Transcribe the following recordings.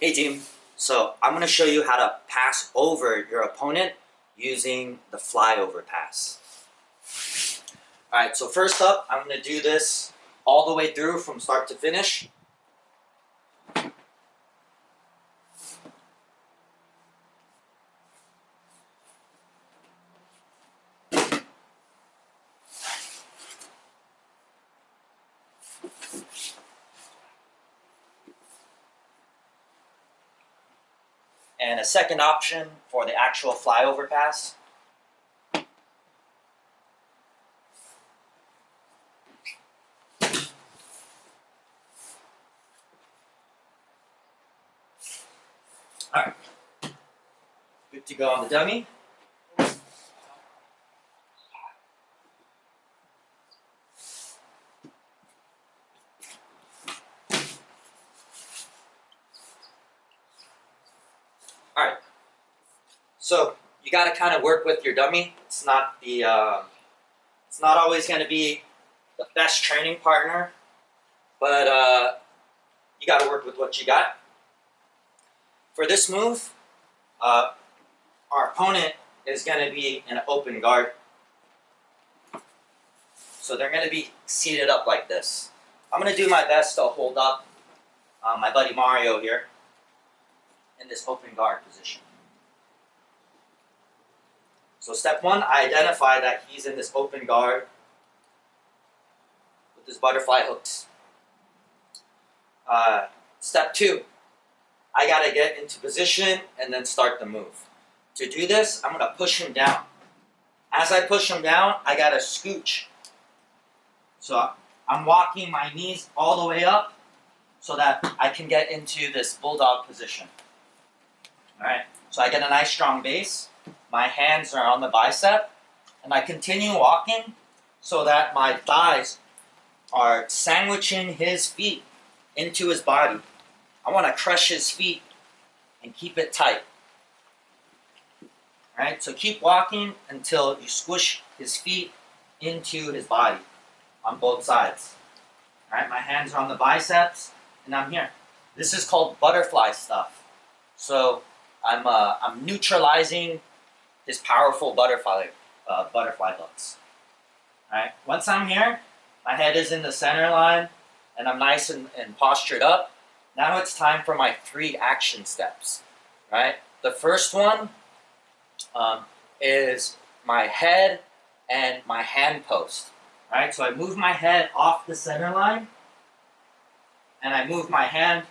Hey team, so I'm going to show you how to pass over your opponent using the flyover pass. Alright, so first up, I'm going to do this all the way through from start to finish. And a second option for the actual flyover pass. Alright, good to go on the dummy. Alright, so you got to kind of work with your dummy. It's not always going to be the best training partner, but you got to work with what you got. For this move, our opponent is going to be in an open guard. So they're going to be seated up like this. I'm going to do my best to hold up my buddy Mario here in this open guard position. So step one, I identify that he's in this open guard with his butterfly hooks. Step two, I got to get into position and then start the move. To do this, I'm going to push him down. As I push him down, I got to scooch. So I'm walking my knees all the way up so that I can get into this bulldog position. Alright, so I get a nice strong base. My hands are on the bicep. And I continue walking so that my thighs are sandwiching his feet into his body. I want to crush his feet and keep it tight. Alright, so keep walking until you squish his feet into his body on both sides. Alright, my hands are on the biceps and I'm here. This is called butterfly stuff. So I'm neutralizing his powerful butterfly hooks. Alright, once I'm here, my head is in the center line and I'm nice and postured up. Now it's time for my 3 action steps. Right? The first one is my head and my hand post. Right? So I move my head off the center line and I move my hand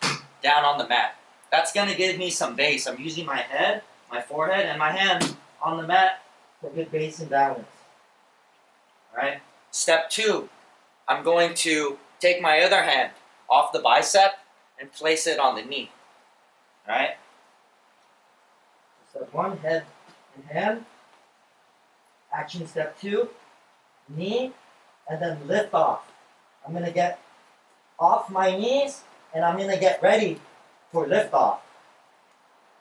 down on the mat. That's going to give me some base. I'm using my head, my forehead, and my hand on the mat for good base and balance. Alright? Step 2, I'm going to take my other hand off the bicep and place it on the knee. Alright? Step 1, head and hand. Action step 2, knee, and then lift off. I'm going to get off my knees and I'm going to get ready for lift off.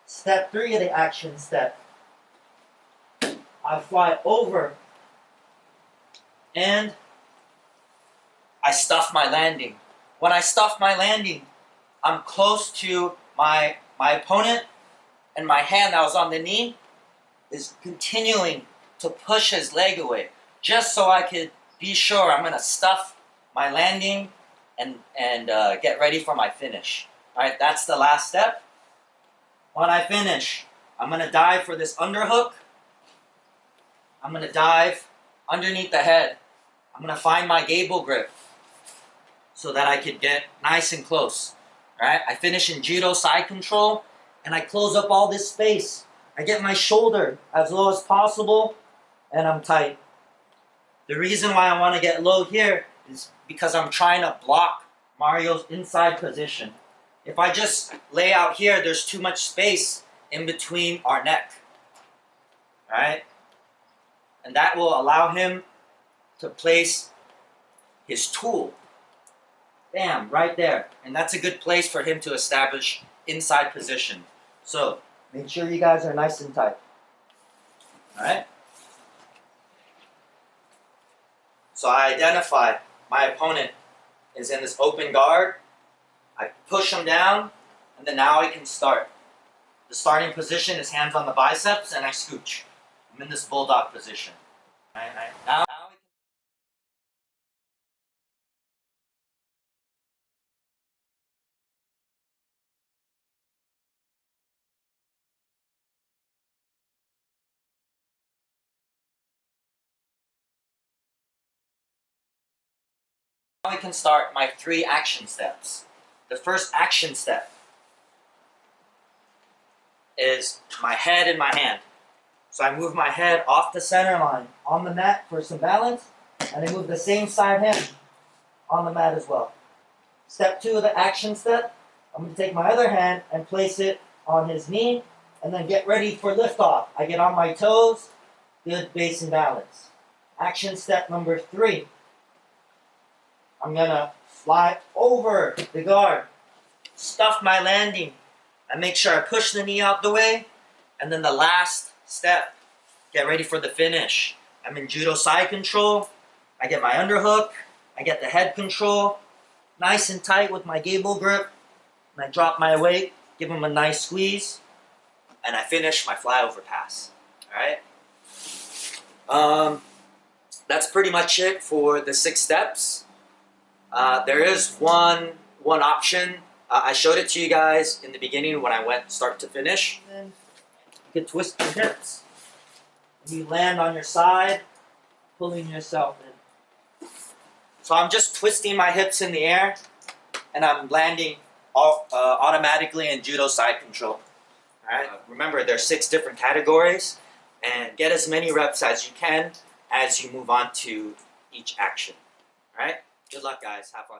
Step 3 of the action step. I fly over and I stuff my landing. When I stuff my landing, I'm close to my opponent and my hand that was on the knee is continuing to push his leg away just so I could be sure I'm going to stuff my landing and get ready for my finish. Alright, that's the last step. When I finish, I'm going to dive for this underhook. I'm going to dive underneath the head. I'm going to find my gable grip so that I could get nice and close. Alright, I finish in judo side control and I close up all this space. I get my shoulder as low as possible and I'm tight. The reason why I want to get low here is because I'm trying to block Mario's inside position. If I just lay out here, there's too much space in between our neck. Alright? And that will allow him to place his tool. Bam, right there. And that's a good place for him to establish inside position. So, make sure you guys are nice and tight. Alright? So I identify my opponent is in this open guard. I push him down And then now I can start. The starting position is hands on the biceps and I scooch. I'm in this bulldog position. Now I can start my 3 action steps. The first action step is my head and my hand. So I move my head off the center line on the mat for some balance, and I move the same side hand on the mat as well. Step 2 of the action step, I'm going to take my other hand and place it on his knee, and then get ready for liftoff. I get on my toes, good base and balance. Action step number 3, I'm going to fly over the guard, stuff my landing, and make sure I push the knee out the way. And then the last step, get ready for the finish. I'm in judo side control. I get my underhook. I get the head control. Nice and tight with my gable grip. And I drop my weight, give him a nice squeeze, and I finish my flyover pass. Alright? That's pretty much it for the 6 steps. There is one option. I showed it to you guys in the beginning when I went start to finish. You can twist your hips. You land on your side, pulling yourself in. So I'm just twisting my hips in the air, and I'm landing automatically in judo side control. Alright? Remember, there's 6 different categories, and get as many reps as you can as you move on to each action. Alright? Good luck, guys. Have fun.